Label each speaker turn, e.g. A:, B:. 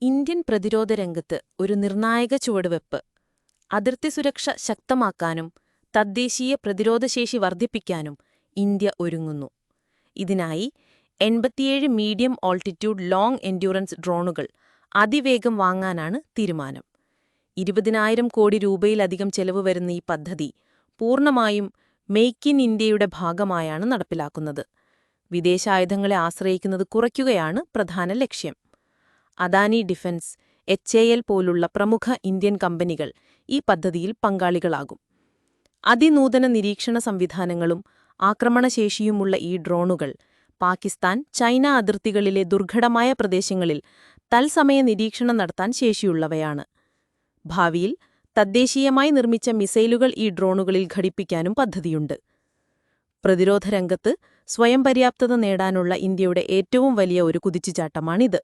A: Indian പ്രതിരോധ രംഗത്ത് ഒരു നിർണായക ചുവടുവെപ്പ്. അതിർത്തി സുരക്ഷ ശക്തമാക്കാനും തദ്ദേശീയ പ്രതിരോധശേഷി വർദ്ധിപ്പിക്കാനും ഇന്ത്യ ഒരുങ്ങുന്നു. ഇതിനായി 87 മീഡിയം ഓൾട്ടിറ്റ്യൂഡ് ലോങ് എൻഡ്യൂറൻസ് ഡ്രോണുകൾ അതിവേഗം വാങ്ങാനാണ് തീരുമാനം. 20,000 കോടി രൂപയിലധികം ചെലവ് വരുന്ന ഈ പദ്ധതി പൂർണ്ണമായും മെയ്ക്ക് ഇൻ ഇന്ത്യയുടെ ഭാഗമായാണ് നടപ്പിലാക്കുന്നത്. വിദേശായുധങ്ങളെ ആശ്രയിക്കുന്നത് കുറയ്ക്കുകയാണ് പ്രധാന ലക്ഷ്യം. അദാനി ഡിഫൻസ്, HAL പോലുള്ള പ്രമുഖ ഇന്ത്യൻ കമ്പനികൾ ഈ പദ്ധതിയിൽ പങ്കാളികളാകും. അതിനൂതന നിരീക്ഷണ സംവിധാനങ്ങളും ആക്രമണശേഷിയുമുള്ള ഈ ഡ്രോണുകൾ പാകിസ്ഥാൻ, ചൈന അതിർത്തികളിലെ ദുർഘടമായ പ്രദേശങ്ങളിൽ തത്സമയ നിരീക്ഷണം നടത്താൻ ശേഷിയുള്ളവയാണ്. ഭാവിയിൽ തദ്ദേശീയമായി നിർമ്മിച്ച മിസൈലുകൾ ഈ ഡ്രോണുകളിൽ ഘടിപ്പിക്കാനും പദ്ധതിയുണ്ട്. പ്രതിരോധ രംഗത്ത് സ്വയം പര്യാപ്തത നേടാനുള്ള ഇന്ത്യയുടെ ഏറ്റവും വലിയ ഒരു കുതിച്ചുചാട്ടമാണിത്.